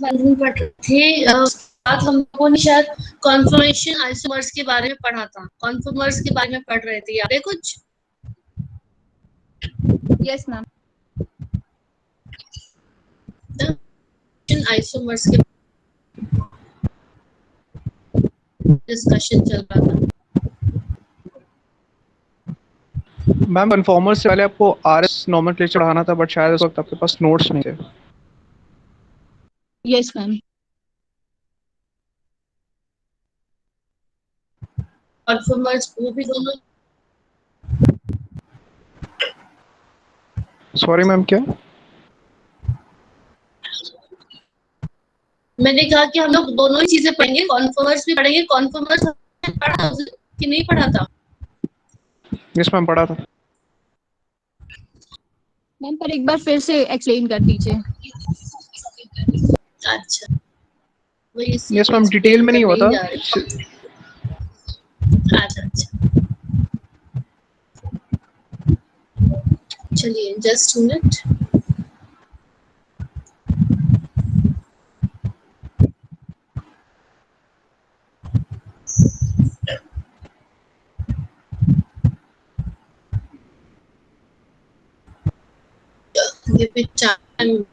दिन पढ़ रहे थे साथ हम लोगों ने शायद कॉन्फर्मेशन आइसोमर्स के बारे में पढ़ा था। कॉन्फर्मर्स के बारे में पढ़ रहे थे, याद है कुछ? Yes ma'am. आइसोमर्स के डिस्कशन चल रहा था। मैम कन्फॉर्मर्स से पहले आपको आरएस नोमेनक्लेचर पढ़ाना था, बट शायद उस वक्त आपके पास नोट्स नहीं थे। Yes ma'am. कॉन्फर्मर्स वो भी दोनों। सॉरी मैम, क्या? मैंने कहा कि हम लोग दोनों ही चीजें पढ़ेंगे, कॉन्फर्मर्स भी पढ़ेंगे। कॉन्फर्मर्स पढ़ा कि नहीं पढ़ा था? यस मैम, पढ़ा था। मैम पर एक बार फिर से एक्सप्लेन कर दीजिए। अच्छा, वही इसी यस को मैम, डिटेल एक्सप्लेन में नहीं करने हुआ ही था। जा रहे। अच्छा अच्छा, चलिए just minute. Give it time.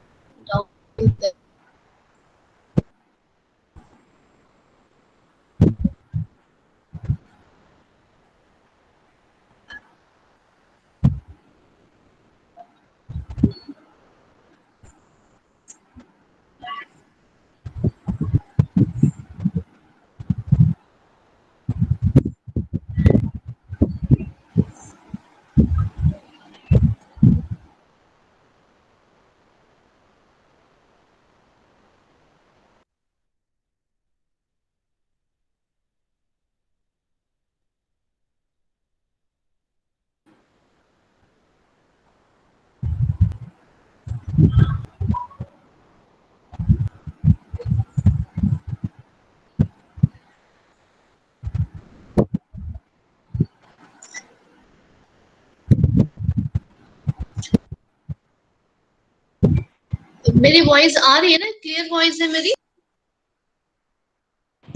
मेरी वॉइस आ रही है ना? क्लियर वॉइस है मेरी?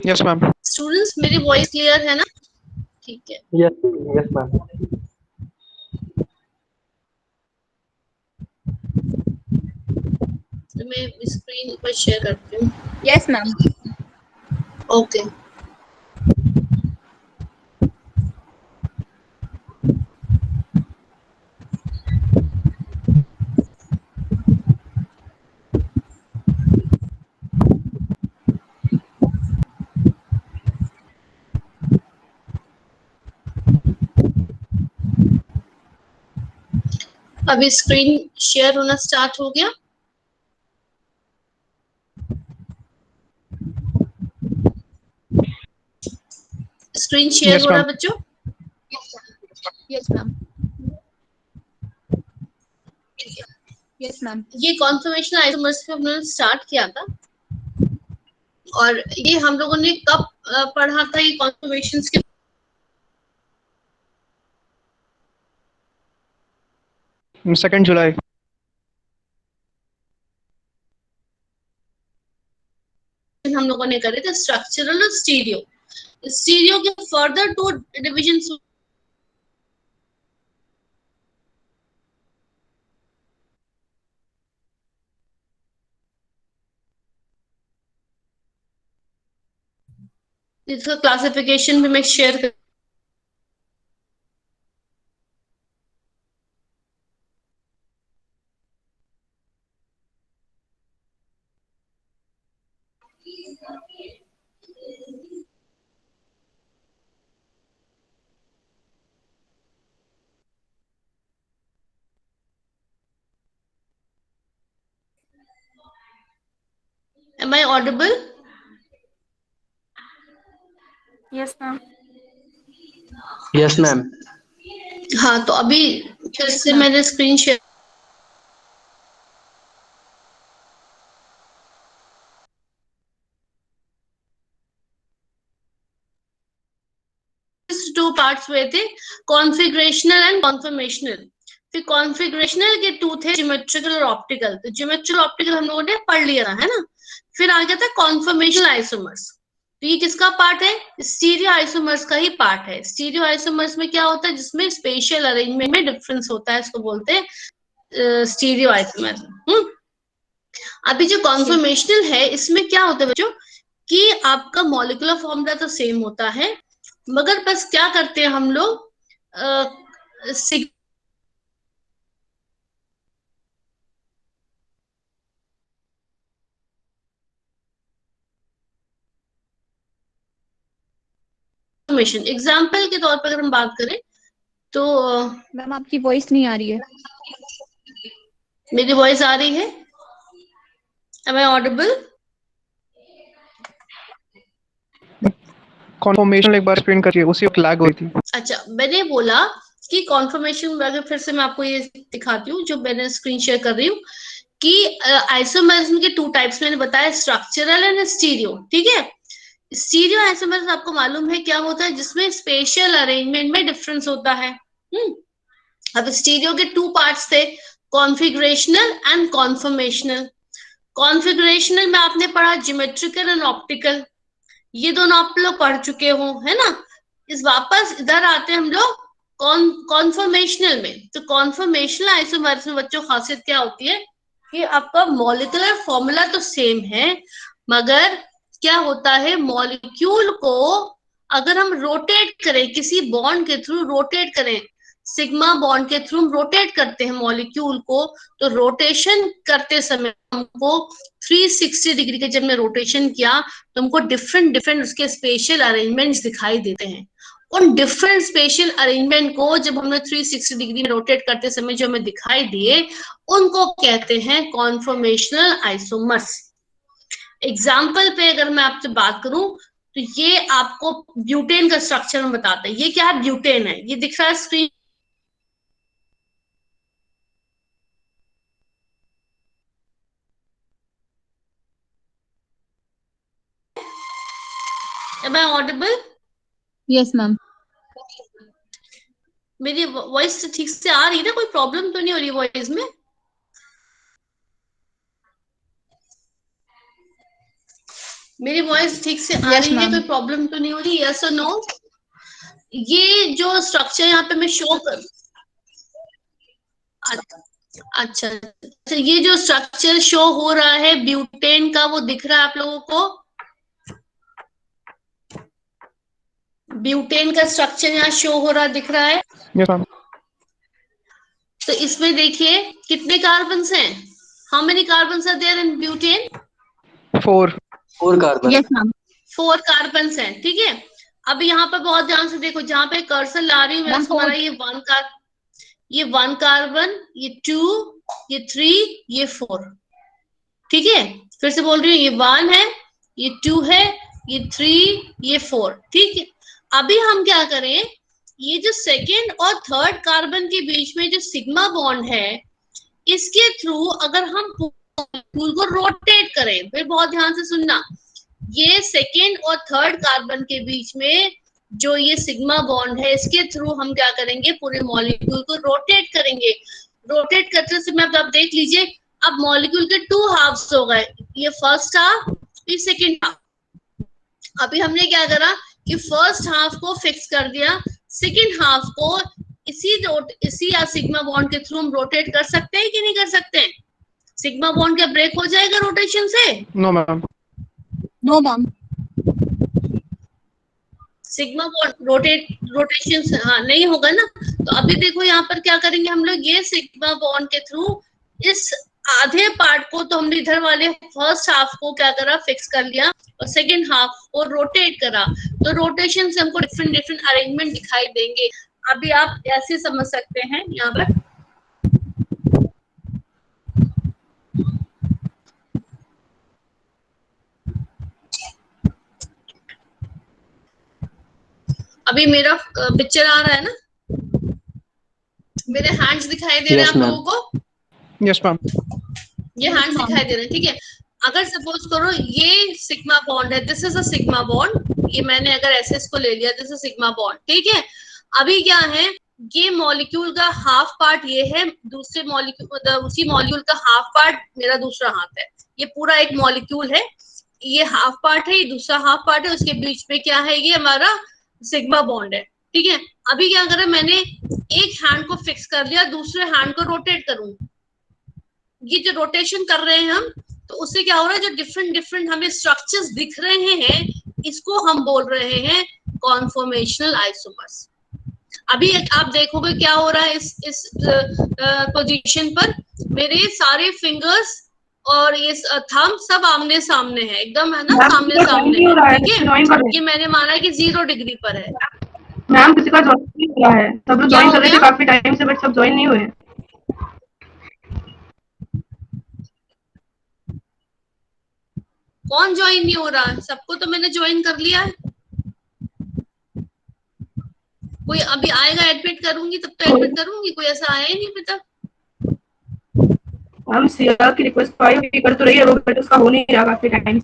Yes ma'am. स्टूडेंट्स, मेरी वॉइस क्लियर है ना? ठीक है। Yes yes ma'am. तो मैं स्क्रीन पर शेयर करती हूँ। Yes ma'am. ओके। अभी स्क्रीन शेयर होना स्टार्ट हो गया। स्क्रीन शेयर यस हो रहा मैम। है बच्चों? Yes ma'am. Yes ma'am. ये कॉन्फर्मेशन आइसोमर्स पे हमने स्टार्ट किया था, और ये हम लोगों ने कब पढ़ा था ये कॉन्फर्मेशन के? सेकेंड जुलाई। हम लोगों ने करे थे स्ट्रक्चरल और स्टीरियो। स्टीरियो के फर्दर टू डिविजन इसका क्लासिफिकेशन भी मैं शेयर कर। Am I audible? Yes ma'am. Yes ma'am. हाँ, तो अभी फिर Yes, से ma'am. मैंने स्क्रीन शेयर। टू पार्ट्स हुए थे, कॉन्फ़िगरेशनल एंड कॉन्फर्मेशनल। फिर कॉन्फ़िगरेशनल के टू थे, ज्योमेट्रिकल और ऑप्टिकल। तो ज्योमेट्रिकल ऑप्टिकल हम लोगों ने पढ़ लिया था, है ना? फिर आ जाता है कॉन्फॉर्मेशनल आइसोमर्स। तो ये किसका पार्ट है? स्टीरियो आइसोमर्स का ही पार्ट है। स्टीरियो आइसोमर्स में क्या होता है? जिसमें स्पेशल अरेंजमेंट में डिफरेंस होता है, इसको बोलते हैं स्टीरियो आइसोमर। अभी जो कॉन्फॉर्मेशनल है इसमें क्या होता है बच्चों कि आपका मॉलिक्यूलर फॉर्मूला तो सेम होता है, मगर बस क्या करते हैं हम लोग एग्जाम्पल के तौर पर अगर हम बात करें तो मैम आपकी वॉइस नहीं आ रही है। मेरी वॉइस आ रही है? Am I audible? कॉन्फर्मेशन एक बार एक्सप्लेन करिए, उसी वक्त लैग हुई थी। अच्छा, मैंने बोला कि कॉन्फर्मेशन, अगर फिर से मैं आपको ये दिखाती हूँ जो मैंने स्क्रीन शेयर कर रही हूँ कि आइसोमर्स के 2 टाइप्स मैंने बताया, स्ट्रक्चरल एंड स्टीरियो। ठीक है, स्टीरियो आइसोमर्स आपको मालूम है क्या होता है? जिसमें स्पेशल अरेंजमेंट में डिफरेंस होता है। अब स्टीरियो के 2 पार्ट्स थे, कॉन्फिगरेशनल एंड कॉन्फर्मेशनल। कॉन्फिगरेशनल में आपने पढ़ा ज्योमेट्रिकल एंड ऑप्टिकल, ये दोनों आप लोग पढ़ चुके हो, है ना। इस वापस इधर आते हैं हम लोग कॉन्फर्मेशनल में। तो कॉन्फर्मेशनल आइसोमर्स में बच्चों खासियत क्या होती है कि आपका मॉलिक्यूलर फॉर्मूला तो सेम है, मगर क्या होता है, मॉलिक्यूल को अगर हम रोटेट करें, किसी बॉन्ड के थ्रू रोटेट करें, सिग्मा बॉन्ड के थ्रू हम रोटेट करते हैं मॉलिक्यूल को, तो रोटेशन करते समय हमको 360 डिग्री के जब मैं रोटेशन किया तो हमको डिफरेंट उसके स्पेशल अरेंजमेंट्स दिखाई देते हैं। उन डिफरेंट स्पेशल अरेंजमेंट को जब हमने 360 डिग्री में रोटेट करते समय जो हमें दिखाई दिए, उनको कहते हैं कॉन्फॉर्मेशनल आइसोमर्स। एग्जाम्पल पे अगर मैं आपसे बात करूं तो ये आपको ब्यूटेन का स्ट्रक्चर में बताता है। ये क्या है? ब्यूटेन है, ये दिख रहा है screen. Am I audible? Yes ma'am. मेरी वॉइस ठीक से आ रही है ना? कोई प्रॉब्लम तो नहीं हो रही वॉइस में? मेरी वॉइस ठीक से आ रही है, कोई प्रॉब्लम तो नहीं हो रही? यस और नो? ये जो स्ट्रक्चर यहाँ पे मैं शो कर, अच्छा, ये जो स्ट्रक्चर शो हो रहा है ब्यूटेन का, वो दिख रहा है आप लोगों को? ब्यूटेन का स्ट्रक्चर यहाँ शो हो रहा दिख रहा है? तो इसमें देखिए कितने कार्बन हैं? How many carbon are there in butane? 4 carbon. Yes ma'am. 4 carbon हैं। ठीक है, अब यहाँ पर बहुत ध्यान से देखो, जहां पे कर्सर ला रही हूँ मैं, तुम्हारा ये 1 कार्बन, ये 2, ये 3, ये 4। ठीक है, फिर से बोल रही हूँ, ये 1 है, ये 2 है, ये 3, ये 4। ठीक है, अभी हम क्या करें, ये जो सेकेंड और थर्ड कार्बन के बीच में जो सिग्मा बॉन्ड है, इसके थ्रू अगर हम मॉलिक्यूल को रोटेट करें, फिर बहुत ध्यान से सुनना, ये सेकेंड और थर्ड कार्बन के बीच में जो ये सिग्मा बॉन्ड है, इसके थ्रू हम क्या करेंगे, पूरे मॉलिक्यूल को रोटेट करेंगे। रोटेट करते समय आप देख लीजिए, अब मॉलिक्यूल के 2 हाफ्स हो गए, ये फर्स्ट हाफ, ये सेकेंड हाफ। अभी हमने क्या करा कि फर्स्ट हाफ को फिक्स कर दिया, सेकेंड हाफ को इसी या सिग्मा बॉन्ड के थ्रू हम रोटेट कर सकते हैं कि नहीं कर सकते? सिग्मा बॉन्ड क्या ब्रेक हो जाएगा रोटेशन से? No ma'am. No ma'am. Sigma bond rotation हाँ नहीं होगा ना। तो अभी देखो यहाँ पर क्या करेंगे हम लोग, ये सिग्मा बॉन्ड के थ्रू इस आधे पार्ट को तो हमने इधर वाले फर्स्ट हाफ को क्या करा, फिक्स कर लिया, और सेकेंड हाफ को रोटेट करा, तो रोटेशन से हमको डिफरेंट अरेंजमेंट दिखाई देंगे। अभी आप ऐसे समझ सकते हैं यहाँ पर, अभी मेरा पिक्चर आ रहा है ना, मेरे हैंड्स दिखाई दे रहे हैं आप लोगों को? Yes ma'am. ये हैंड्स दिखाई दे रहे हैं, ठीक है। अगर सपोज करो ये सिग्मा बॉन्ड है, this is a sigma bond, ये मैंने अगर ऐसे इसको ले लिया, दिस इज सिग्मा बॉन्ड, ठीक है। अभी क्या है, ये मॉलिक्यूल का हाफ पार्ट ये है, दूसरे मॉलिक्यूल उसी मॉलिक्यूल का हाफ पार्ट मेरा दूसरा हाथ है, ये पूरा एक मॉलिक्यूल है, ये हाफ पार्ट है, ये दूसरा हाफ पार्ट है, उसके बीच में क्या है, ये हमारा सिग्मा बॉन्ड है, ठीक है। अभी क्या करा मैंने, एक हैंड को फिक्स कर लिया, दूसरे हैंड को रोटेट करूं, ये जो रोटेशन कर रहे हैं हम, तो उससे क्या हो रहा है, जो डिफरेंट डिफरेंट हमें स्ट्रक्चर्स दिख रहे हैं, इसको हम बोल रहे हैं कॉन्फॉर्मेशनल आइसोमर्स। अभी आप देखोगे क्या हो रहा है इस पोजीशन पर, मेरे सारे फिंगर्स और ये थंब सब आमने सामने है, एकदम है ना, सामने सामने है, ठीक है। ये मैंने माना कि 0 डिग्री पर है। मैम किसी का ज्वाइन नहीं हुआ है, सब लोग ज्वाइन कर रहे थे काफी टाइम से, बट सब ज्वाइन नहीं हुए। कौन ज्वाइन नहीं हो रहा है? सबको तो मैंने ज्वाइन कर लिया है। कोई अभी आएगा, एडमिट करूंगी तब तो एडमिट करूंगी, कोई ऐसा आया ही नहीं अभी तक। हम सिया की रिक्वेस्ट पाई हुई कर तो रही है वो, बट उसका हो नहीं रहा काफी टाइम।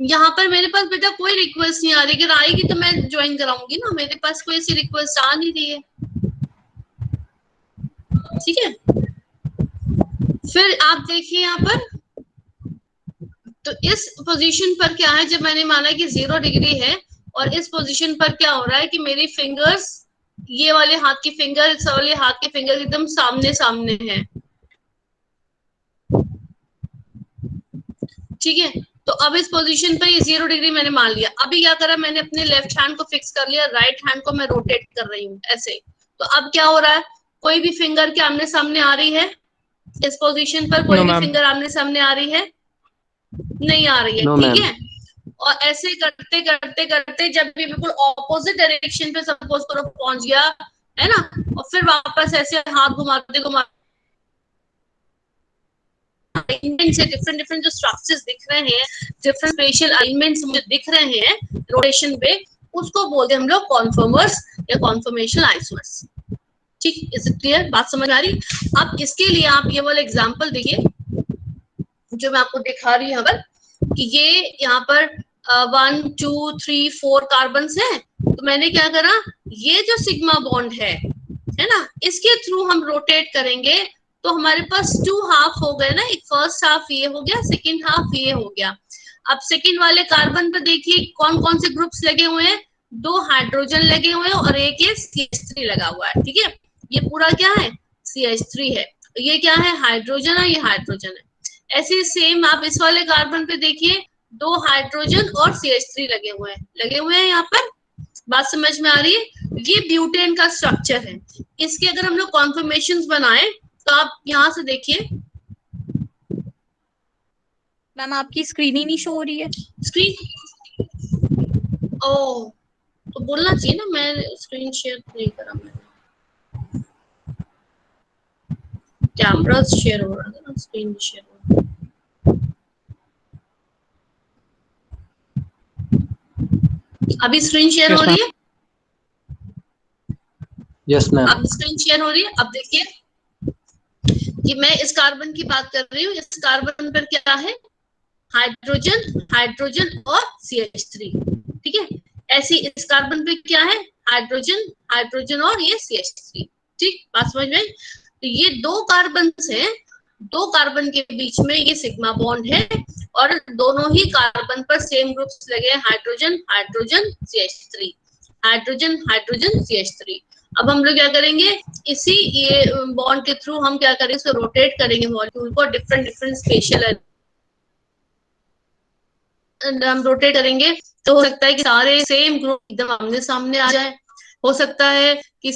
यहाँ पर मेरे पास बेटा कोई रिक्वेस्ट नहीं आ रही, अगर आएगी तो मैं ज्वाइन कराऊंगी ना, मेरे पास कोई ऐसी रिक्वेस्ट आ नहीं रही है, ठीक है। फिर आप देखिए यहाँ पर, तो इस पोजीशन पर क्या है, जब मैंने माना कि 0 डिग्री है, और इस पोजीशन पर क्या हो रहा है कि मेरी फिंगर्स, ये वाले हाथ की फिंगर, इस वाले हाथ के फिंगर एकदम सामने सामने है, ठीक है। तो अब इस पोजीशन पर ये 0 डिग्री मैंने मान लिया। अभी क्या करा मैंने, अपने लेफ्ट हैंड को फिक्स कर लिया, राइट हैंड को मैं रोटेट कर रही हूँ ऐसे। तो अब क्या हो रहा है, कोई भी फिंगर के आमने सामने आ रही है इस पोजीशन पर, कोई भी फिंगर आमने सामने आ रही है, नहीं आ रही है, ठीक है। और ऐसे करते करते करते जब भी बिल्कुल ऑपोजिट डायरेक्शन पे सपोज करो पहुंच गया, है ना, और फिर वापस ऐसे हाथ घुमाते घुमाते से डिफरेंट डिफरेंट जो स्ट्रक्चर्स दिख रहे हैं, डिफरेंट स्पेशल एलिमेंट्स मुझे दिख रहे हैं रोटेशन पे, उसको बोलते हैं हम लोग कॉन्फॉर्मर्स या कॉन्फॉर्मेशनल आइसोमर्स। ठीक, इज इट क्लियर? बात समझ आ रही? अब इसके लिए आप ये वाला एग्जांपल देखिए जो मैं आपको दिखा रही हूँ, अगर कि ये यहाँ पर 1 2 3 4 कार्बन है, तो मैंने क्या करा, ये जो सिग्मा बॉन्ड है ना, इसके थ्रू हम रोटेट करेंगे तो हमारे पास 2 हाफ हो गए ना, एक फर्स्ट हाफ ये हो गया, सेकंड हाफ ये हो गया। अब सेकंड वाले कार्बन पर देखिए कौन कौन से ग्रुप्स लगे हुए हैं, 2 हाइड्रोजन लगे हुए हैं और एक ये CH3 लगा हुआ है, ठीक है। ये पूरा क्या है, CH3 है, ये क्या है, हाइड्रोजन है, ये हाइड्रोजन है। ऐसे सेम आप इस वाले कार्बन पे देखिए, 2 हाइड्रोजन और CH3 लगे हुए हैं यहाँ पर। बात समझ में आ रही है? ये ब्यूटेन का स्ट्रक्चर है। इसके अगर हम लोग कॉन्फर्मेशंस बनाए तो आप यहाँ से देखिए, मैम आपकी स्क्रीन ही नहीं शो हो रही है। स्क्रीन, ओ तो बोलना चाहिए ना, मैं स्क्रीन शेयर नहीं करा, मैंने कैमरा शेयर हो रहा था ना, स्क्रीन शेयर हो रहा था। अभी स्क्रीन शेयर हो रही है? Yes ma'am. अब स्क्रीन शेयर हो रही है। अब देखिए कि मैं इस कार्बन की बात कर रही हूँ, इस कार्बन पर क्या है, हाइड्रोजन, हाइड्रोजन और CH3, ठीक है। ऐसे इस कार्बन पे क्या है, हाइड्रोजन, हाइड्रोजन और ये CH3, ठीक। बात समझ में? तो ये 2 कार्बन है, 2 कार्बन के बीच में ये सिग्मा बॉन्ड है और दोनों ही कार्बन पर सेम ग्रुप्स लगे, hydrogen, hydrogen, CH3, hydrogen, hydrogen, CH3। अब हम लोग क्या करेंगे, इसी ये बॉन्ड के थ्रू हम क्या करेंगे, इसको रोटेट करेंगे मॉलिक्यूल को, डिफरेंट डिफरेंट स्पेशल हम रोटेट करेंगे तो हो सकता है कि सारे सेम ग्रुप एकदम आमने सामने आ जाए, हो सकता है कि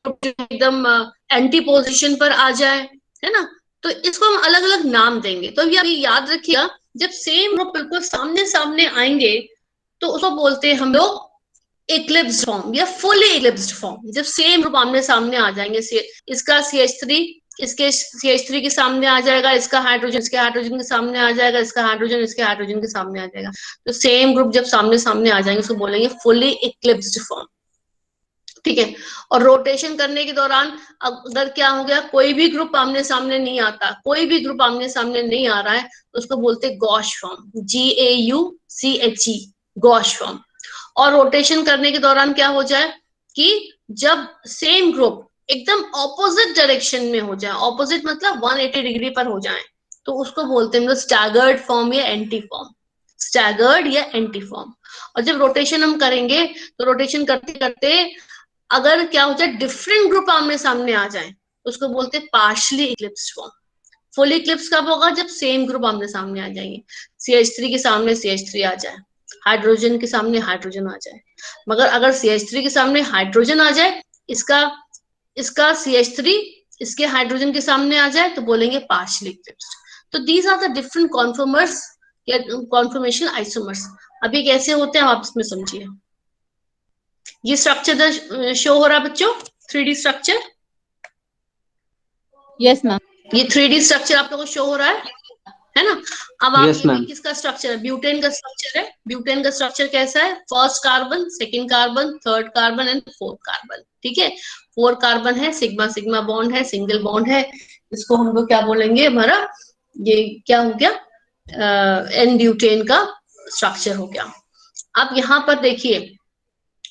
एकदम एंटी पोजीशन पर आ जाए, है ना। तो इसको हम अलग अलग नाम देंगे। तो अभी याद रखिएगा, जब सेम ग्रुप बिल्कुल सामने सामने आएंगे तो उसको बोलते हैं हम लोग इक्लिप्स्ड फॉर्म या फुली इक्लिप्स्ड फॉर्म। जब सेम ग्रुप आमने सामने आ जाएंगे, इसका CH3 इसके CH3 के सामने आ जाएगा, इसका हाइड्रोजन इसके हाइड्रोजन के सामने आ जाएगा, इसका हाइड्रोजन इसके हाइड्रोजन के सामने आ जाएगा। तो सेम ग्रुप जब सामने सामने आ जाएंगे उसको बोलेंगे फुली इक्लिप्स्ड फॉर्म, ठीक है। और रोटेशन करने के दौरान अगर क्या हो गया, कोई भी ग्रुप आमने सामने नहीं आता, कोई भी ग्रुप आमने सामने नहीं आ रहा है, तो उसको बोलते gosh form, GAUCHE, gosh form. और रोटेशन करने के दौरान क्या हो जाए कि जब सेम ग्रुप एकदम ऑपोजिट डायरेक्शन में हो जाए, ऑपोजिट मतलब 180 डिग्री पर हो जाए, तो उसको बोलते हैं हम लोग स्टैगर्ड फॉर्म या एंटी फॉर्म, स्टैगर्ड या एंटी फॉर्म। और जब रोटेशन हम करेंगे तो रोटेशन करते करते अगर क्या हो जाए डिफरेंट ग्रुप आमने सामने आ जाए, उसको बोलते हैं partially Eclipse form. Full Eclipse कब होगा? जब सेम ग्रुप आमने सामने आ जाएंगे, CH3 के सामने CH3 आ जाए, हाइड्रोजन के सामने हाइड्रोजन आ जाए। मगर अगर CH3 के सामने हाइड्रोजन आ जाए, इसका इसका CH3 इसके हाइड्रोजन के सामने आ जाए, तो बोलेंगे पार्शियली इक्लिप्स्ड। तो these are the different conformers या कॉन्फॉर्मेशन आइसोमर्स। अभी कैसे होते हैं आप इसमें समझिए। ये स्ट्रक्चर शो हो रहा है बच्चों, 3D स्ट्रक्चर। Yes ma'am. ये 3D स्ट्रक्चर आप लोगों को शो हो रहा है ना? अब आप Yes, ma'am. किसका स्ट्रक्चर है? ब्यूटेन का स्ट्रक्चर है। ब्यूटेन का स्ट्रक्चर कैसा है? First carbon, second carbon, third carbon and fourth carbon. ठीक है, 4 कार्बन है, सिग्मा सिग्मा बॉन्ड है, सिंगल बॉन्ड है। इसको हम लोग क्या बोलेंगे? हमारा ये क्या हो गया? एन ब्यूटेन का स्ट्रक्चर हो गया। अब यहाँ पर देखिए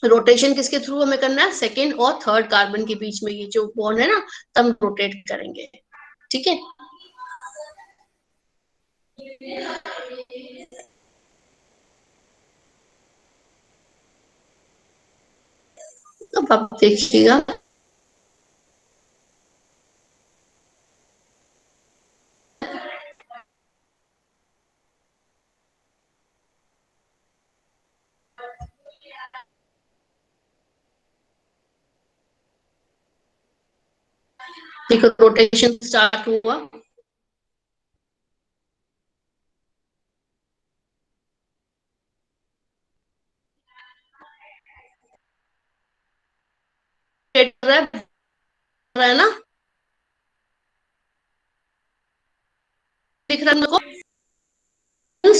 रोटेशन किसके थ्रू हमें करना है? सेकेंड और थर्ड कार्बन के बीच में ये जो बॉन्ड है ना, तब रोटेट करेंगे। ठीक है, अब आप देखिएगा देखो रोटेशन स्टार्ट हुआ। है ना, दिख रहा है मेरे को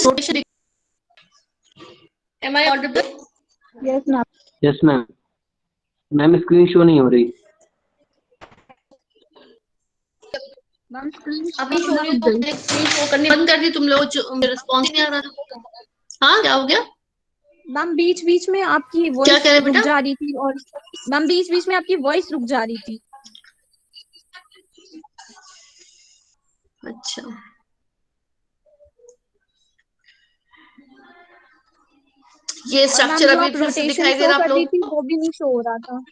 rotation? Am I audible? Yes ma'am. Yes ma'am. Ma'am screen show नहीं हो रही। मैम स्क्रीन अभी शो नहीं हो, स्क्रीन शो करनी बंद कर दी तुम लोग, रिस्पॉन्स नहीं आ रहा था। हाँ, क्या हो गया? मैम बीच बीच में आपकी क्या वॉइस कह रहे रुक बेटा? जा रही थी, और मैम बीच बीच में आपकी वॉइस रुक जा रही थी। अच्छा, ये और मैम स्ट्रक्चर जो अभी आप फिर से रोटेशन दिखाई दे शो रहा है कर आप रही लोग थी को? वो भी नहीं शो हो रहा था।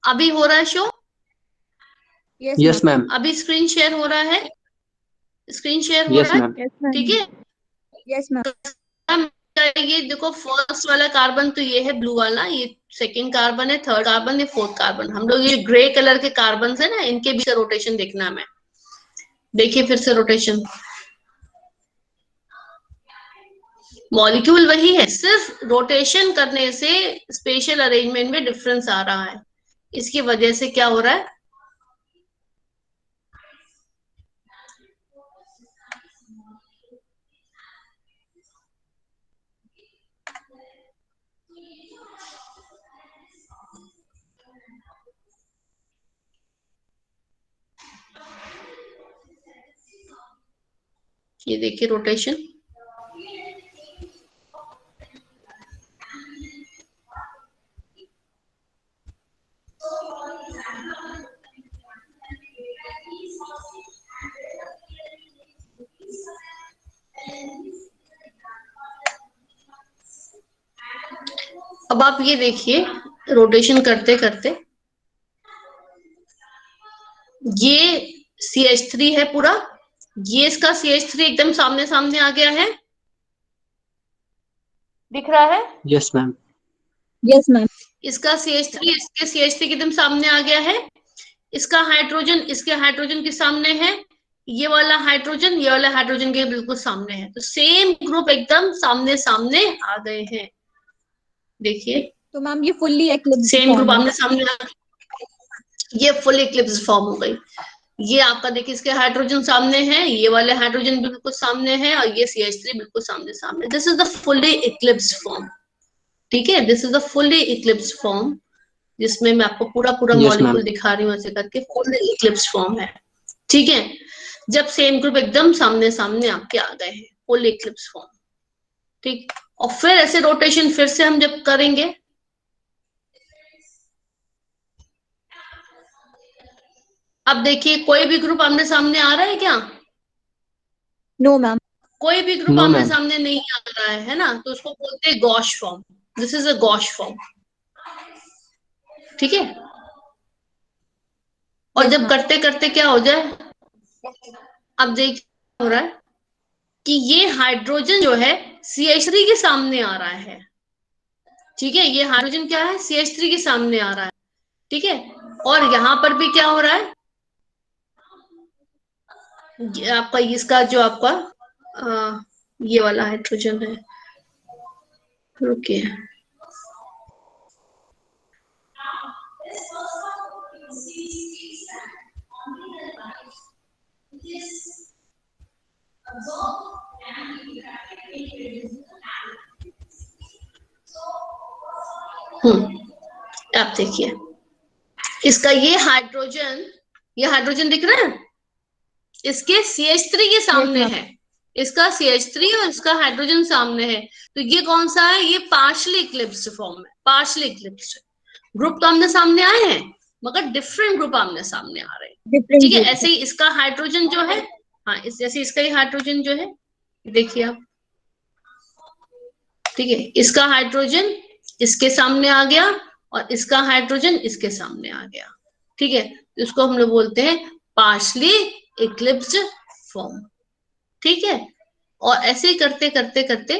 अभी हो रहा है show? Yes yes ma'am. Ma'am. अभी स्क्रीन शेयर हो रहा है? स्क्रीन शेयर हो यस रहा है? मैम। Yes ma'am. ठीक है, यस मैम। ये देखो फर्स्ट वाला कार्बन तो ये है ब्लू वाला, ये सेकंड कार्बन है, थर्ड कार्बन है, फोर्थ कार्बन। हम लोग ये ग्रे कलर के कार्बन है ना, इनके बीच का रोटेशन देखना हमें। देखिए फिर से रोटेशन, मॉलिक्यूल वही है, सिर्फ रोटेशन करने से स्पेशल अरेंजमेंट में डिफरेंस आ रहा है। इसकी वजह से क्या हो रहा है? ये देखिए रोटेशन, अब आप ये देखिए रोटेशन करते करते ये CH3 है पूरा, ये इसका CH3 एकदम सामने सामने आ गया है, दिख रहा है? Yes ma'am. Yes ma'am. इसका CH3 इसके CH3 एकदम सामने आ गया है। इसका हाइड्रोजन इसके हाइड्रोजन के सामने है, ये वाला हाइड्रोजन ये वाला हाइड्रोजन के बिल्कुल सामने है, तो सेम ग्रुप एकदम सामने सामने आ गए हैं। देखिए तो मैम ये fully eclipse same group form है। आमने सामने आ, ये फुल इक्लिप्स फॉर्म हो गई। ये आपका देखिए इसके हाइड्रोजन सामने है, ये वाले हाइड्रोजन बिल्कुल सामने है, और ये CH3 बिल्कुल सामने सामने। This is the fully Eclipse form. ठीक है, this is the fully Eclipse form, जिसमें मैं आपको पूरा पूरा Yes, मॉलिक्यूल ma'am. दिखा रही हूँ ऐसे करके, फुल इक्लिप्स फॉर्म है। ठीक है, जब सेम ग्रुप एकदम सामने सामने आपके आ गए हैं, फुल इक्लिप्स फॉर्म। ठीक, और फिर ऐसे रोटेशन फिर से हम जब करेंगे अब देखिए कोई भी ग्रुप आमने सामने आ रहा है क्या? No ma'am. कोई भी ग्रुप नो आमने मैम। सामने नहीं आ रहा है ना, तो उसको बोलते हैं gosh form. This is a gosh form, ठीक है। और यस जब मैम। करते करते क्या हो जाए, अब देखिए हो रहा है कि ये हाइड्रोजन जो है CH3 के सामने आ रहा है, ठीक है। ये हाइड्रोजन क्या है, CH3 के सामने आ रहा है, ठीक है। और यहां पर भी क्या हो रहा है, ये आपका इसका जो आपका ये वाला हाइड्रोजन है, रुकिए, आप देखिए इसका ये हाइड्रोजन दिख रहा है, इसके CH3 के यस सामने मैम। है, इसका CH3 और इसका हाइड्रोजन सामने है। तो ये कौन सा है, ये पार्शली इक्लिप्स्ड फॉर्म है, पार्शली इक्लिप्स्ड। ग्रुप तो आमने सामने आए हैं मगर डिफरेंट ग्रुप आमने सामने आ रहे हैं, डिफरेंट ठीक है। ग्रुप। ऐसे ही इसका हाइड्रोजन जो है, हाँ इस जैसे इसका ही हाइड्रोजन जो है, देखिए आप, ठीक है। इसका हाइड्रोजन इसके सामने आ गया और इसका हाइड्रोजन इसके सामने आ गया, ठीक है। इसको हम लोग बोलते हैं पार्शली इक्लिप्स्ड फॉर्म, ठीक है। और ऐसे ही करते करते करते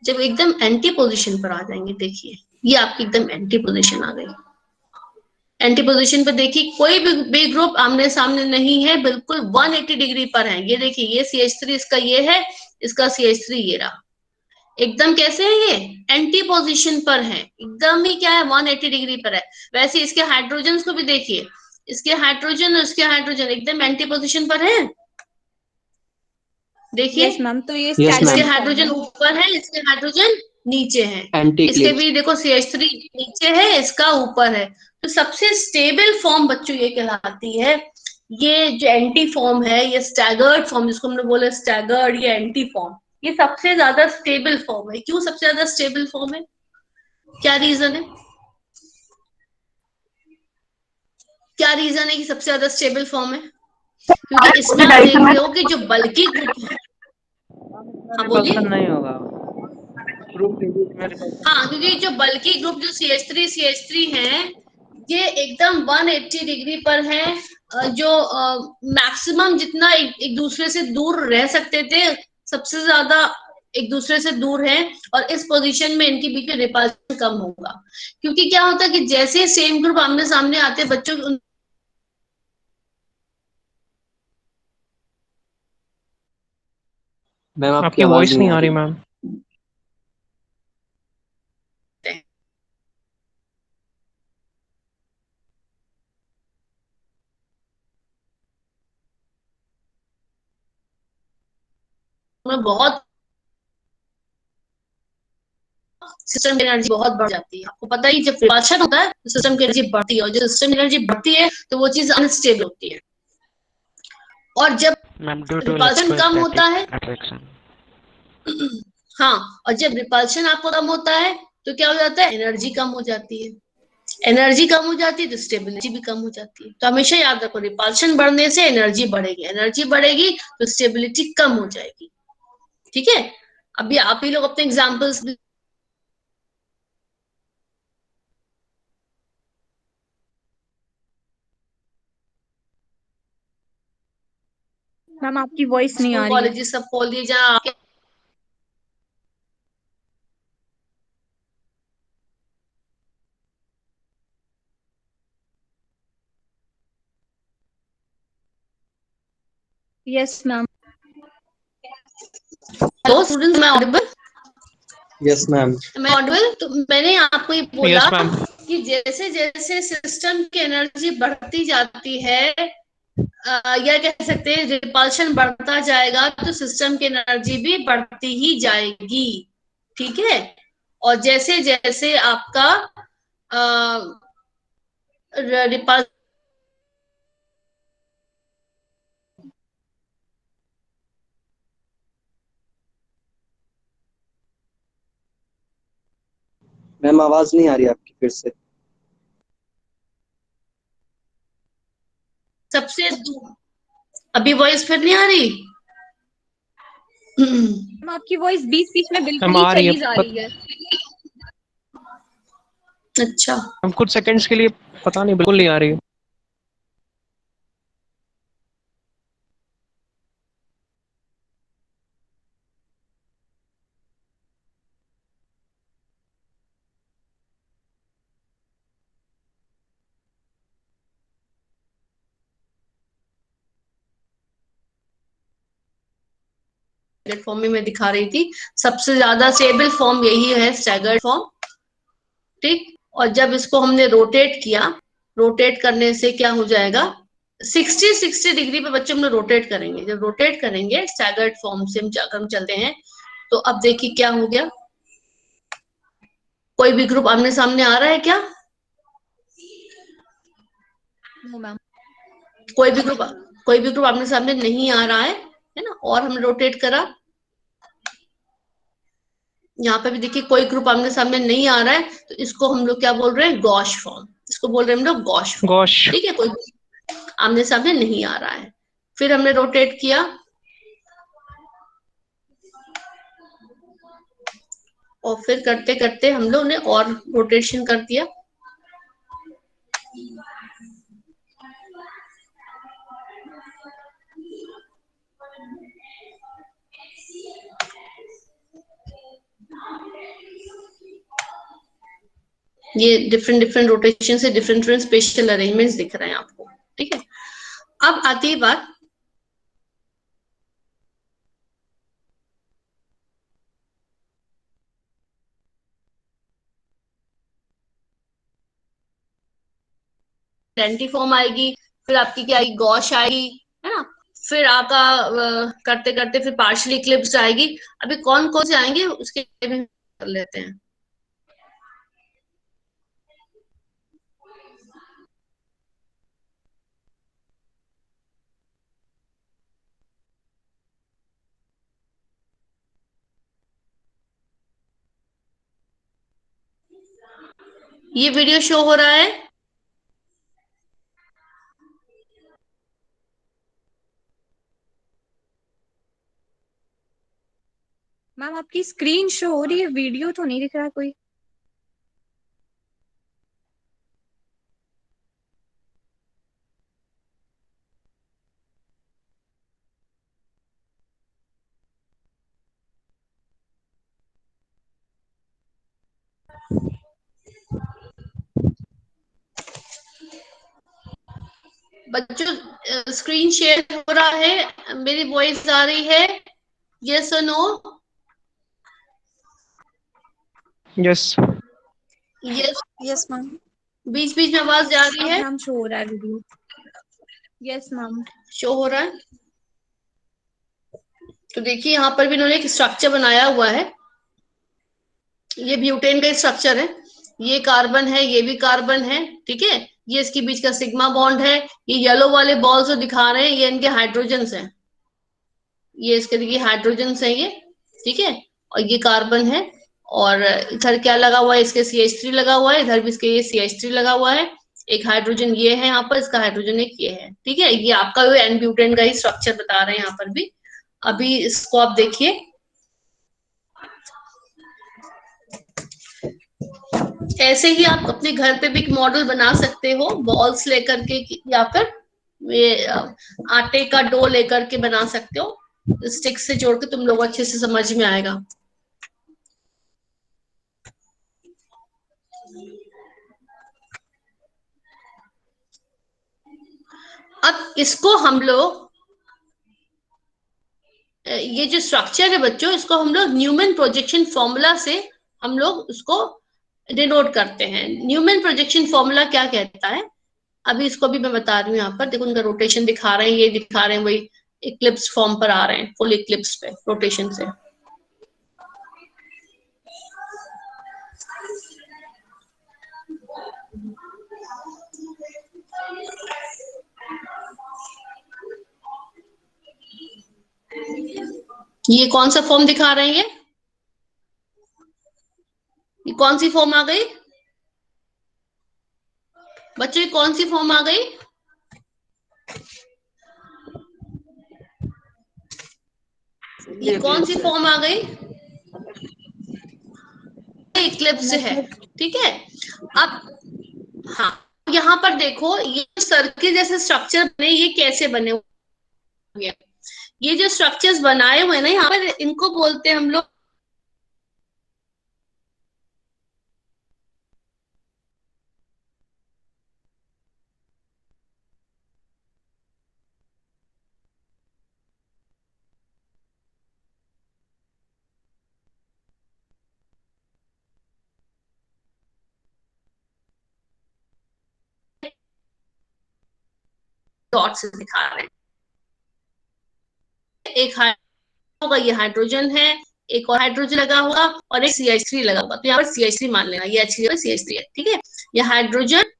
जब एकदम एंटी पोजीशन पर आ जाएंगे, देखिए ये आपकी एकदम एंटी पोजीशन आ गई। एंटी पोजीशन पर देखिए कोई भी ग्रुप आमने सामने नहीं है, बिल्कुल 180 डिग्री पर है। ये देखिए ये CH3 इसका ये है, इसका CH3 ये रहा, एकदम कैसे है, ये एंटी पोजीशन पर है, एकदम ही क्या है 180 डिग्री पर है। वैसे इसके हाइड्रोजन को भी देखिए, इसके हाइड्रोजन और इसके हाइड्रोजन एकदम एंटी पोजीशन पर है, देखिए। यस मैम, तो ये यस इसके मैम। स्टैगर्ड फॉर्म हाइड्रोजन है। ऊपर है, इसके हाइड्रोजन नीचे है। एंटी इसके इक्लिप्स। भी देखो CH3 नीचे है, इसका ऊपर है। तो सबसे स्टेबल फॉर्म बच्चों ये कहलाती है। ये जो एंटी फॉर्म है, ये स्टैगर्ड फॉर्म जिसको हमने बोला स्टैगर्ड या एंटी फॉर्म, ये सबसे ज्यादा स्टेबल फॉर्म है। क्यों सबसे ज्यादा स्टेबल फॉर्म है, क्या रीजन है, क्या रीजन है कि सबसे ज्यादा स्टेबल फॉर्म है? क्योंकि इसमें आप देख रहे हो कि जो बल्कि ग्रुप है, हाँ बोलिए। रिपल्सन नहीं होगा, ग्रुप के बीच में रिपल्सन हाँ, नहीं क्योंकि होगा। जो बल्कि ग्रुप जो CH3 है, ये एकदम 180 डिग्री पर है। जो मैक्सिमम जितना एक दूसरे से दूर रह सकते थे, सबसे ज्यादा एक दूसरे से दूर है। और इस पोजीशन में इनके बीच में रिपल्शन कम होगा, क्योंकि क्या होता है कि जैसे सेम ग्रुप आमने सामने आते हैं बच्चों मैम आपकी आपकी आवाज वॉइस नहीं नहीं आ आ रही रही। मैम। में बहुत सिस्टम की एनर्जी बहुत बढ़ जाती है। आपको पता ही जब रिपल्शन होता है तो सिस्टम की एनर्जी बढ़ती है, और जब सिस्टम की एनर्जी बढ़ती है तो वो चीज अनस्टेबल होती है। और जब मैम ड्यू टू रिपल्शन कम होता इलेक्ट्रोस्टैटिक है, अट्रैक्शन। हाँ, और जब रिपल्शन आपको कम होता है तो क्या हो जाता है, एनर्जी कम हो जाती है। एनर्जी कम हो जाती है तो स्टेबिलिटी भी कम हो जाती है। तो हमेशा याद रखो, रिपल्शन बढ़ने से एनर्जी बढ़ेगी, एनर्जी बढ़ेगी तो स्टेबिलिटी कम हो जाएगी, ठीक है। अभी आप ही लोग अपने एग्जाम्पल्स, मैम आपकी वॉइस नहीं स्कूल आ रही है। कॉलेजेस सब खोल दिए जहाँ आपके यस मैम। हेलो स्टूडेंट्स, मैं ऑडिबल, यस मैम। मैं ऑडिबल। तो मैंने आपको ये बोला यस मैम। कि जैसे जैसे सिस्टम की एनर्जी बढ़ती जाती है, या कह सकते हैं रिपल्शन बढ़ता जाएगा, तो सिस्टम की एनर्जी भी बढ़ती ही जाएगी, ठीक है। और जैसे जैसे आपका रिपल्शन, मैम आवाज नहीं आ रही आपकी फिर से। सब अभी वॉइस फिर नहीं आ रही? मैम आपकी वॉइस बीच बीच में बिल्कुल मैम ही आ रही है चली जा रही है। अच्छा, हम कुछ सेकंड्स के लिए पता नहीं, बिल्कुल नहीं आ रही है। फॉर्म में मैं दिखा रही थी, सबसे ज्यादा स्टेबल फॉर्म यही है, स्टैगर्ड फॉर्म। ठीक, और जब इसको हमने रोटेट किया, रोटेट करने से क्या हो जाएगा, 60 डिग्री पे बच्चे हम लोग रोटेट करेंगे। जब रोटेट करेंगे स्टैगर्ड फॉर्म से हम चलते हैं, तो अब देखिए क्या हो गया। कोई भी ग्रुप आमने सामने आ रहा है क्या? No ma'am. कोई भी ग्रुप आमने सामने नहीं आ रहा है ना। और हमने रोटेट करा, यहाँ पे भी देखिए कोई ग्रुप आमने सामने नहीं आ रहा है, तो इसको हम लोग क्या बोल रहे हैं, गॉश फॉर्म। इसको बोल रहे हैं हम लोग गॉश फॉर्म। गॉश। ठीक है, कोई आमने सामने नहीं आ रहा है। फिर हमने रोटेट किया, और फिर करते करते हम लोग ने और रोटेशन कर दिया। ये डिफरेंट डिफरेंट रोटेशन से डिफरेंट डिफरेंट स्पेशल अरेंजमेंट्स दिख रहे हैं आपको। ठीक है, अब आती है बात आइडेंटी फॉर्म आएगी, फिर आपकी क्या आएगी, गॉश आएगी, है ना। फिर आपका करते करते फिर पार्शियली इक्लिप्स आएगी। अभी कौन कौन से आएंगे उसके भी कर लेते हैं। ये वीडियो शो हो रहा है? मैम आपकी स्क्रीन शो हो रही है, वीडियो तो नहीं दिख रहा कोई। बच्चों स्क्रीन शेयर हो रहा है, मेरी वॉइस आ रही है, यस और no? Yes. Yes. Yes ma'am. बीच बीच में आवाज जा रही अब है? मैम शो हो रहा है वीडियो। Yes ma'am. शो हो रहा है। तो देखिए यहाँ पर भी इन्होंने एक स्ट्रक्चर बनाया हुआ है। ये ब्यूटेन का स्ट्रक्चर है, ये कार्बन है, ये भी कार्बन है। ठीक है, ये इसके बीच का सिग्मा बॉन्ड है। ये येलो वाले बॉल्स जो दिखा रहे हैं, ये इनके हाइड्रोजन्स हैं। ये इसके देखिए हाइड्रोजन्स हैं ये। ठीक है, और ये कार्बन है। और इधर क्या लगा हुआ है, इसके CH3 लगा हुआ है, इधर भी इसके ये CH3 लगा हुआ है। एक हाइड्रोजन ये है यहाँ पर, इसका हाइड्रोजन एक ये है। ठीक है, ये आपका एन ब्यूटेन का ही स्ट्रक्चर बता रहे हैं यहाँ पर भी। अभी इसको आप देखिए, ऐसे ही आप अपने घर पे भी एक मॉडल बना सकते हो, बॉल्स लेकर के, या फिर ये आटे का डो लेकर के बना सकते हो। स्टिक से जोड़ के तुम लोग अच्छे से समझ में आएगा। अब इसको हम लोग, ये जो स्ट्रक्चर है बच्चों, इसको हम लोग न्यूमैन प्रोजेक्शन फॉर्मूला से हम लोग उसको डिनोट करते हैं। न्यूमैन प्रोजेक्शन फॉर्मूला क्या कहता है, अभी इसको भी मैं बता रही हूँ। यहाँ पर देखो, उनका रोटेशन दिखा रहे हैं, ये दिखा रहे हैं वही इक्लिप्स फॉर्म पर आ रहे हैं, फुल इक्लिप्स पे रोटेशन से। ये कौन सा फॉर्म दिखा रहे हैं, ये कौन सी फॉर्म आ गई बच्चों, ये कौन सी फॉर्म आ गई? ये कौन सी फॉर्म आ गई? इक्लिप्स है, ठीक है। अब हाँ, यहाँ पर देखो ये सर्किल जैसे स्ट्रक्चर बने, ये कैसे बने हुए? ये जो स्ट्रक्चर्स बनाए हुए हैं ना यहाँ पर, इनको बोलते हैं हम लोग डॉट से दिखा रहे हैं। एक होगा, ये हाइड्रोजन है, एक और हाइड्रोजन लगा होगा और एक CH3 लगा होगा। तो यहाँ पर CH3 मान लेना, ये CH3 है, ठीक है। ये हाइड्रोजन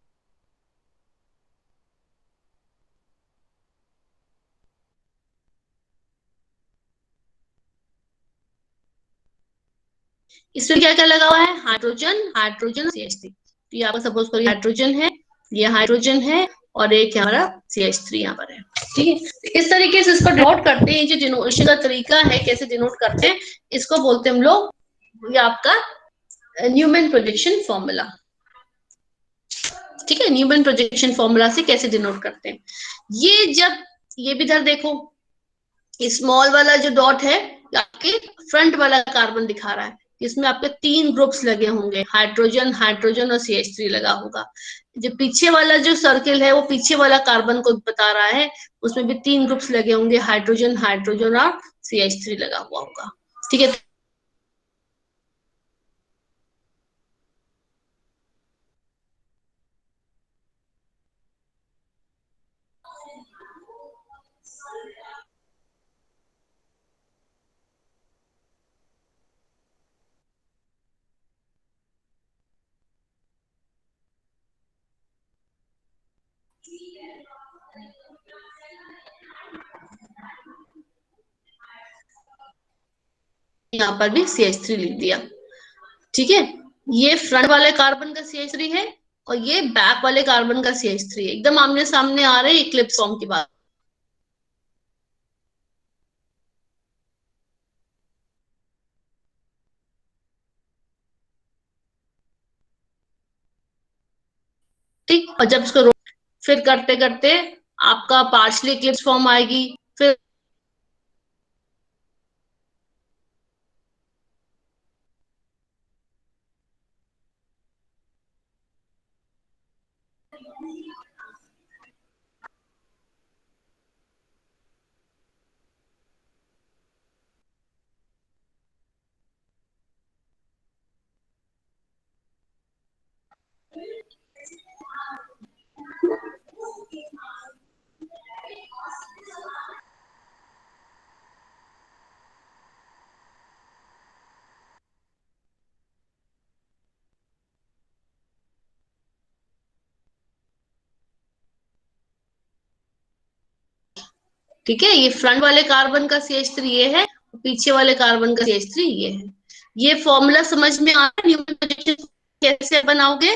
इसमें क्या क्या लगा हुआ है? Hydrogen, hydrogen, CH3। तो यहाँ पर सपोज करिए हाइड्रोजन है, ये हाइड्रोजन है और एक हमारा CH3 यहाँ पर है, ठीक है। तो इस तरीके से इसको डिनोट करते हैं। जो डिनोटेशन का तरीका है, कैसे डिनोट करते हैं, इसको बोलते हैं हम लोग, ये आपका न्यूमैन प्रोजेक्शन फॉर्मूला, ठीक है। न्यूमैन प्रोजेक्शन फॉर्मूला से कैसे डिनोट करते हैं। ये जब ये भी इधर देखो, स्मॉल वाला जो डॉट है आपके फ्रंट वाला कार्बन दिखा रहा है, इसमें आपके 3 ग्रुप्स लगे होंगे, हाइड्रोजन, हाइड्रोजन और CH3 लगा होगा। जो पीछे वाला जो सर्किल है वो पीछे वाला कार्बन को बता रहा है, उसमें भी 3 ग्रुप्स लगे होंगे, हाइड्रोजन, हाइड्रोजन और CH3 लगा हुआ होगा, ठीक है। यहाँ पर भी CH3 लिख दिया, ठीक है। ये फ्रंट वाले कार्बन का CH3 है और ये बैक वाले कार्बन का CH3 है, एकदम आमने सामने आ रहे हैं इक्लिप्स फॉर्म की बात। ठीक, और जब इसको फिर करते करते आपका पार्शली इक्लिप्स फॉर्म आएगी, फिर ठीक है। ये फ्रंट वाले कार्बन का CH3 ये है, पीछे वाले कार्बन का CH3 ये है। ये फॉर्मूला समझ में आ रहा है? न्यूमैन प्रोजेक्शन कैसे बनाओगे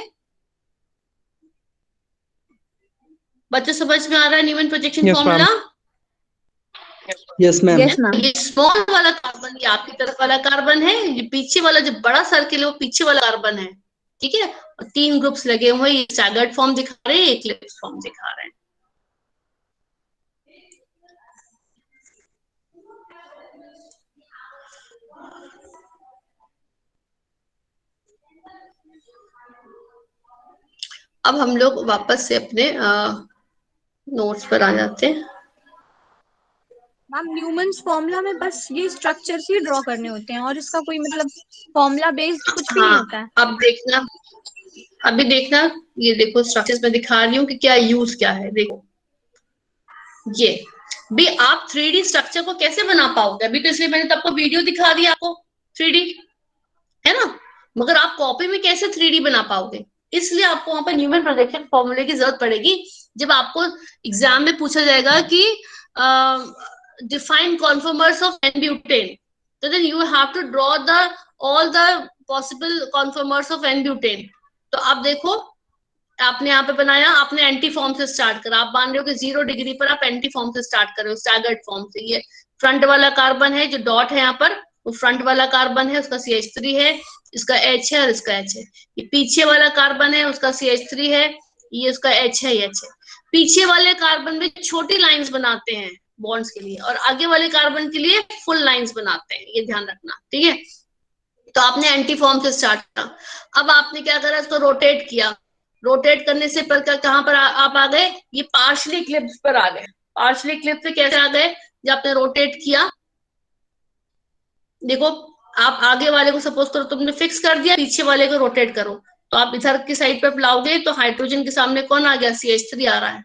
बच्चों, समझ में आ रहा है Newman projection Yes, formula? Yes ma'am. Yes ma'am. ये स्मॉल वाला कार्बन ये आपकी तरफ वाला कार्बन है, ये पीछे वाला जो बड़ा सर्किल है वो पीछे वाला कार्बन है, ठीक है। और 3 ग्रुप्स लगे हुए, ये स्टैगर्ड फॉर्म दिखा रहे हैं, इक्लिप्स फॉर्म दिखा रहे हैं। अब हम लोग वापस से अपने नोट्स पर आ जाते हैं। मैम न्यूमन्स फॉर्मूला में बस ये स्ट्रक्चर्स ही ड्रॉ करने होते हैं और इसका कोई मतलब फॉर्मूला बेस्ड कुछ भी नहीं होता है। अब देखना, अभी देखना, ये देखो स्ट्रक्चर्स में दिखा रही हूँ कि क्या यूज क्या है। देखो ये भी आप 3D स्ट्रक्चर को कैसे बना पाओगे, अभी तो इसलिए मैंने तो आपको वीडियो दिखा दिया, आपको 3D है ना, मगर आप कॉपी में कैसे 3D बना पाओगे? इसलिए आपको वहां पर न्यूमैन प्रोजेक्शन फॉर्मूले की जरूरत पड़ेगी। जब आपको एग्जाम में पूछा जाएगा कि डिफाइन कॉन्फॉर्मर्स ऑफ N-ब्यूटेन, तो then you have to draw the all the possible conformers of n butane. तो आप देखो, आपने यहाँ पे बनाया, आपने एंटी फॉर्म से स्टार्ट करा, आप मान रहे हो कि 0 डिग्री पर आप एंटी फॉर्म से स्टार्ट कर रहे हो, स्टैगर्ड फॉर्म से। ये फ्रंट वाला कार्बन है जो डॉट है यहाँ पर, वो फ्रंट वाला कार्बन है, उसका CH3 है, इसका H है और इसका H है। ये पीछे वाला कार्बन है, उसका CH3 है, ये उसका H है, H है। पीछे वाले कार्बन में छोटी लाइंस बनाते हैं बॉन्ड्स के लिए, और आगे वाले कार्बन के लिए फुल लाइंस बनाते हैं, ये ध्यान रखना, ठीक है। तो आपने एंटी फॉर्म से स्टार्ट किया, अब आपने क्या करा, इसको रोटेट किया। रोटेट करने से पर कहां पर आप आ गए, ये पार्शली इक्लिप्स पर आ गए। पार्शली इक्लिप्स से कैसे आ गए, जब आपने रोटेट किया, देखो आप आगे वाले को सपोज करो तुमने फिक्स कर दिया, पीछे वाले को रोटेट करो, तो आप इधर की साइड पर लाओगे तो हाइड्रोजन के सामने कौन आ गया, CH3 आ रहा है,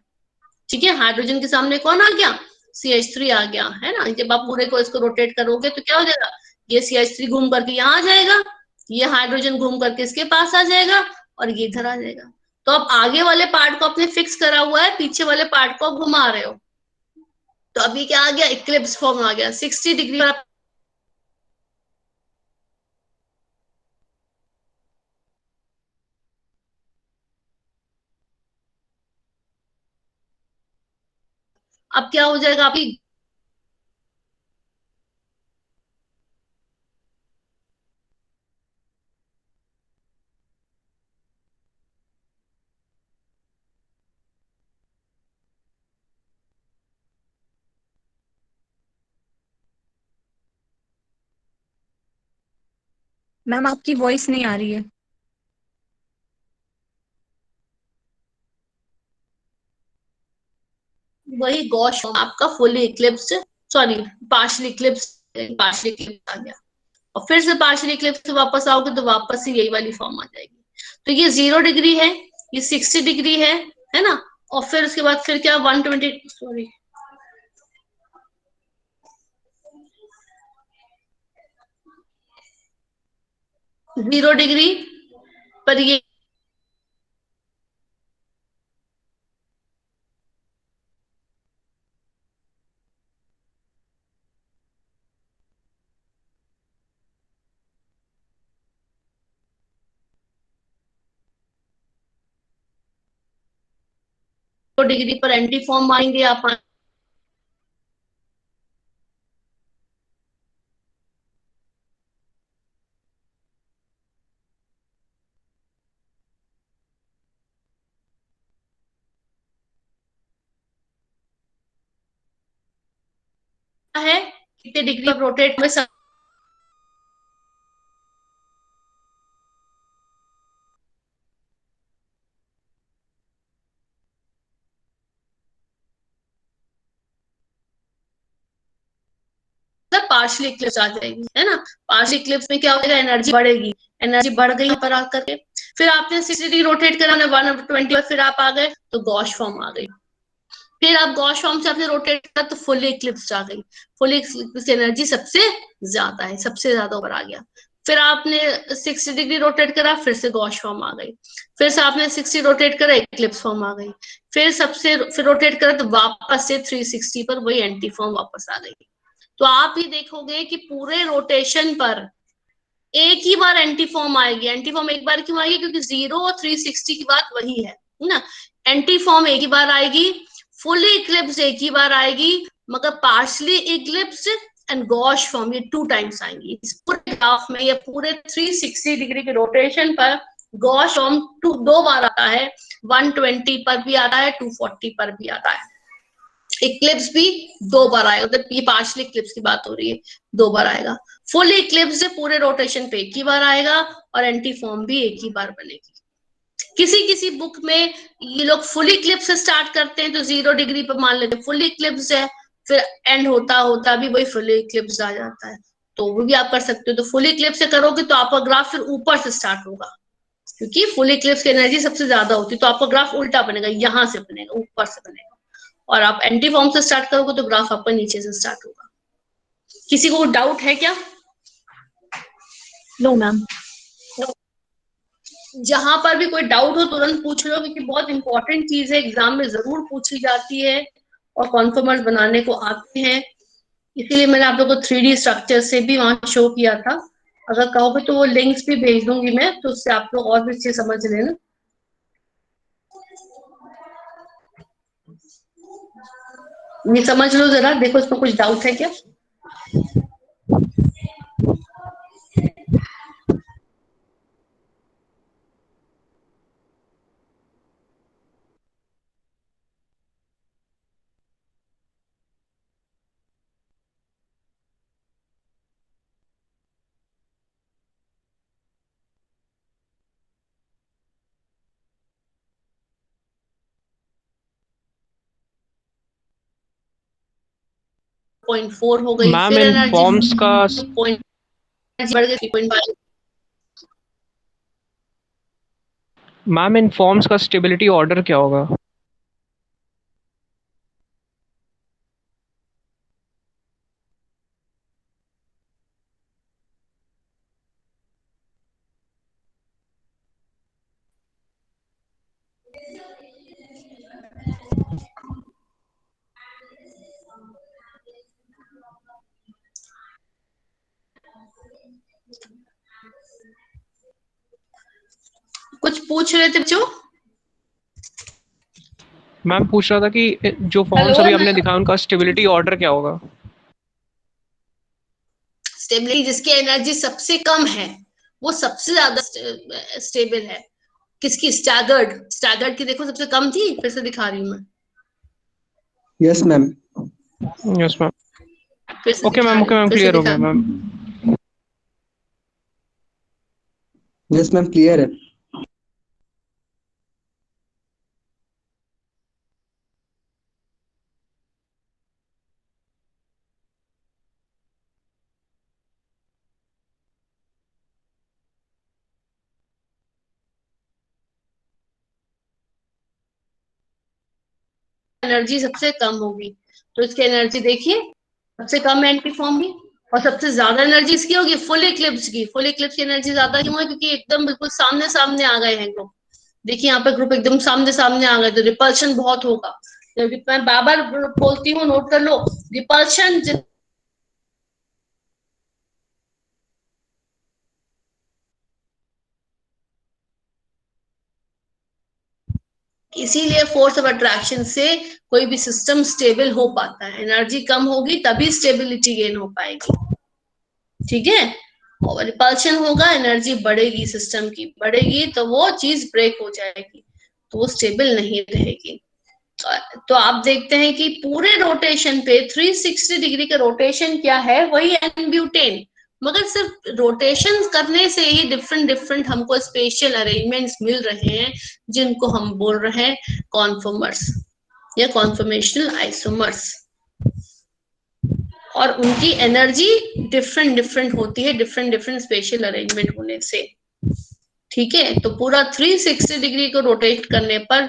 ठीक है। हाइड्रोजन के सामने कौन आ गया, CH3 आ गया, है ना। जब आप पूरे को इसको रोटेट करोगे तो क्या हो जाएगा, ये CH3 घूम करके यहाँ आ जाएगा, ये हाइड्रोजन घूम करके इसके पास आ जाएगा, और ये इधर आ जाएगा। तो आप आगे वाले पार्ट को आपने फिक्स करा हुआ है, पीछे वाले पार्ट को आप घुमा रहे हो, तो अभी क्या आ गया, इक्लिप्स फॉर्म आ गया। 60 डिग्री पर अब क्या हो जाएगा, आपकी मैम आपकी वॉइस नहीं आ रही है। वही गॉश फॉर्म आपका fully eclipse, sorry partially eclipse, partially eclipse आ गया। और फिर से पार्शियली इक्लिप्स से वापस आओगे तो वापस ही यही वाली फॉर्म आ जाएगी। तो ये 0 डिग्री है, ये 60 डिग्री है ना। और फिर उसके बाद फिर क्या 120, सॉरी 0 डिग्री पर ये डिग्री पर एंटी फॉर्म आएंगे आप, है कितने डिग्री पर रोटेट में पार्शियली इक्लिप्स आ जाएगी, है ना। पार्शियली इक्लिप्स में क्या होगा, एनर्जी बढ़ेगी, एनर्जी बढ़ गई पर आकर के फिर आपने 60 डिग्री रोटेट करा, 120 फिर आप आ गए तो गॉश फॉर्म आ गई। फिर आप गॉश फॉर्म से आपने रोटेट करा तो फुली इक्लिप्स आ गई। फुली इक्लिप्स एनर्जी सबसे ज्यादा है, सबसे ज्यादा ऊपर आ गया। फिर आपने 60 डिग्री रोटेट करा, फिर से गॉश फॉर्म आ गई। फिर से आपने 60 रोटेट करा, इक्लिप्स फॉर्म आ गई। फिर रोटेट करा तो वापस से 360 पर वही एंटी फॉर्म वापस आ गई। तो आप ही देखोगे कि पूरे रोटेशन पर एक ही बार एंटी फॉर्म आएगी। एंटी फॉर्म एक बार क्यों आएगी, क्योंकि 0 और 360 की बात वही है ना। एंटी फॉर्म एक ही बार आएगी, फुली इक्लिप्स एक ही बार आएगी, मगर partially Eclipse and gosh form ये 2 टाइम्स आएंगी इस पूरे ग्राफ में। ये पूरे 360 डिग्री के रोटेशन पर गॉश फॉर्म 2 बार आता है, 120 पर भी आता है, 240 पर भी आता है। इक्लिप्स भी 2 बार आएगा, मतलब ये पार्शियल इक्लिप्स की बात हो रही है, 2 बार आएगा। फुल इक्लिप्स से पूरे रोटेशन पे एक ही बार आएगा, और एंटी फॉर्म भी एक ही बार बनेगी। किसी किसी बुक में ये लोग फुल इक्लिप्स से स्टार्ट करते हैं, तो 0 डिग्री पर मान लेते हैं फुल इक्लिप्स है, फिर एंड होता होता भी वही फुल इक्लिप्स आ जाता है। तो वो भी आप कर सकते हो। तो फुल इक्लिप्स से करोगे तो आपका ग्राफ फिर ऊपर से स्टार्ट होगा, क्योंकि फुल इक्लिप्स की एनर्जी सबसे ज्यादा होती है, तो आपका ग्राफ उल्टा बनेगा, यहां से बनेगा, ऊपर से बनेगा। और आप एंटी फॉर्म से स्टार्ट करोगे तो ग्राफ आपका नीचे से स्टार्ट होगा। किसी को डाउट है क्या? No ma'am. जहां पर भी कोई डाउट हो तुरंत पूछ लो, क्योंकि बहुत इंपॉर्टेंट चीज है, एग्जाम में जरूर पूछी जाती है और कॉन्फर्मर्स बनाने को आते हैं। इसीलिए मैंने आप लोगों को 3D स्ट्रक्चर से भी वहां शो किया था। अगर कहोगे तो वो लिंक्स भी भेज दूंगी मैं, तो उससे आप लोग और भी अच्छे समझ लेना। ये समझ लो जरा, देखो इसमें कुछ डाउट है क्या? 0.4 हो गई, मैम फिर इन एनर्जी फॉर्म्स का बढ़ गई 3.5। मैम इन फॉर्म्स का स्टेबिलिटी ऑर्डर क्या होगा? कुछ पूछ रहे थे बच्चों? मैम पूछ रहा था कि जो फॉर्म्स हेलो, अभी आपने दिखाया उनका स्टेबिलिटी ऑर्डर क्या होगा? स्टेबिलिटी जिसकी एनर्जी सबसे कम है वो सबसे ज्यादा स्टेबल है। किसकी? स्टैगर्ड। स्टैगर्ड की देखो सबसे कम थी, फिर से दिखा रही हूँ मैं, यस मैम। Yes ma'am. फिर से ओके दिखा मैम, रही ओके हूँ, मैम, फिर से क्लियर हो दिखा। गया मैम। यस मैम, क्लियर है। एनर्जी सबसे कम होगी, तो इसकी एनर्जी देखिए, सबसे कम एंटी फॉर्म की, और सबसे ज्यादा एनर्जी इसकी होगी फुल इक्लिप्स की। फुल इक्लिप्स की एनर्जी ज्यादा क्यों है? क्योंकि एकदम बिल्कुल सामने सामने आ गए हैं ग्रुप। देखिए यहाँ पे ग्रुप एकदम सामने सामने आ गए, तो रिपल्शन बहुत होगा। तो मैं बार बार बोलती हूँ, नोट कर लो, रिपल्शन इसीलिए फोर्स ऑफ अट्रैक्शन से कोई भी सिस्टम स्टेबल हो पाता है। एनर्जी कम होगी तभी स्टेबिलिटी गेन हो पाएगी, ठीक है। और रिपल्शन होगा, एनर्जी बढ़ेगी, सिस्टम की बढ़ेगी, तो वो चीज ब्रेक हो जाएगी, तो वो स्टेबल नहीं रहेगी। तो आप देखते हैं कि पूरे रोटेशन पे 360 डिग्री का रोटेशन क्या है? वही एन ब्यूटेन, मगर सिर्फ रोटेशन करने से ही डिफरेंट डिफरेंट हमको स्पेशल अरेंजमेंट्स मिल रहे हैं, जिनको हम बोल रहे हैं कॉन्फॉर्मर्स या कॉन्फॉर्मेशनल आइसोमर्स। और उनकी एनर्जी डिफरेंट डिफरेंट होती है, डिफरेंट डिफरेंट स्पेशल अरेंजमेंट होने से, ठीक है। तो पूरा 360 डिग्री को रोटेट करने पर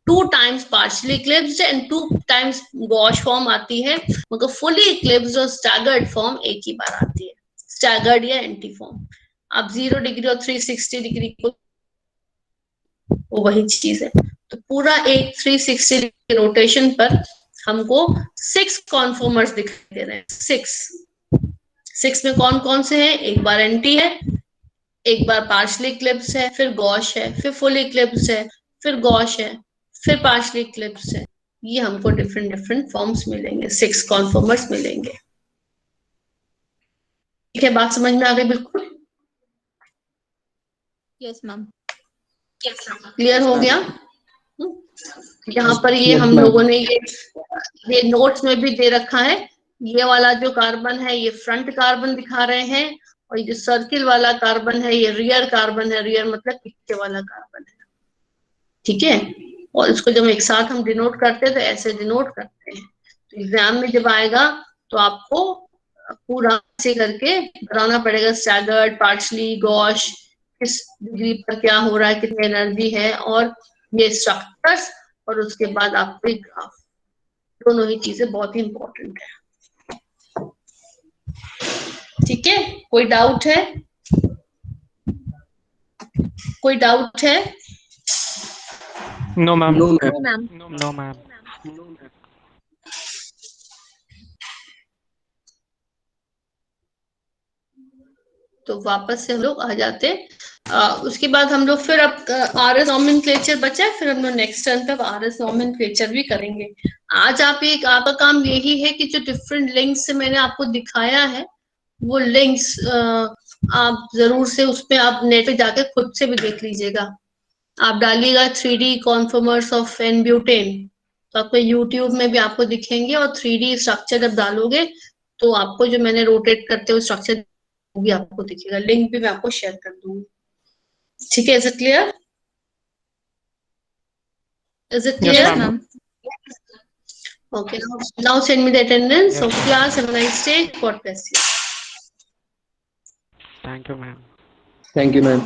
2 times partially eclipsed and 2 times gosh form आती है, मगर फुली इक्लिप्स्ड और स्टैगर्ड फॉर्म एक ही बार आती है, स्टैगर्ड या एंटी फॉर्म। आप 0 डिग्री और 360 डिग्री को, वो वही चीज है। तो पूरा एक 360 डिग्री रोटेशन पर हमको 6 कॉन्फॉर्मर्स दिखाई दे रहे हैं। 6 में कौन कौन से हैं? एक बार एंटी है, एक बार पार्शली इक्लिप्स है, फिर गॉश है, फिर फुल इक्लिप्स है, फिर गॉश है, फिर पार्शली इक्लिप्स है। ये हमको डिफरेंट डिफरेंट फॉर्म्स मिलेंगे, 6 कॉन्फॉर्मर्स मिलेंगे, ठीक है। बात समझ में आ गई बिल्कुल? Yes ma'am. क्लियर हो गया? यहाँ पर ये यस हम मैम। लोगों ने ये नोट्स में भी दे रखा है। ये वाला जो कार्बन है ये फ्रंट कार्बन दिखा रहे हैं, और ये जो सर्किल वाला कार्बन है ये रियर कार्बन है। रियर मतलब पीछे वाला कार्बन है, ठीक है। और इसको जब एक साथ हम डिनोट करते हैं तो ऐसे डिनोट करते हैं। तो एग्जाम में जब आएगा तो आपको पूरा ऐसे करके बताना पड़ेगा, स्टैगर्ड, पार्शली, गॉश, किस डिग्री पर क्या हो रहा है, कितनी एनर्जी है, और ये स्ट्रक्चर्स, और उसके बाद आपको ग्राफ। दोनों ही चीजें बहुत ही इंपॉर्टेंट है, ठीक है। कोई डाउट है? कोई डाउट है? No ma'am. No ma'am. No ma'am. No ma'am. तो वापस से हम लोग आ जाते हैं। उसके बाद हम लोग फिर अब आर एस नॉमेनक्लेचर बचा है, फिर हम लोग नेक्स्ट टर्न पे आर एस नॉमेनक्लेचर भी करेंगे। आज आपका काम यही है कि जो डिफरेंट लिंक्स से मैंने आपको दिखाया है, वो लिंक्स आप जरूर से उसपे आप नेट पे जाके खुद से भी देख लीजिएगा। आप डालिएगा 3D conformers of N butane, तो आपको यूट्यूब में भी आपको दिखेंगे, और 3D स्ट्रक्चर जब डालोगे तो आपको जो मैंने रोटेट करते हुए स्ट्रक्चर भी आपको दिखेगा। लिंक भी मैं आपको शेयर कर दूंगी, ठीक है। Is it clear? Is it yes clear? Ma'am. Okay, now send me the attendance of class. Have a nice day. God bless you. Thank you, ma'am. Thank you, ma'am.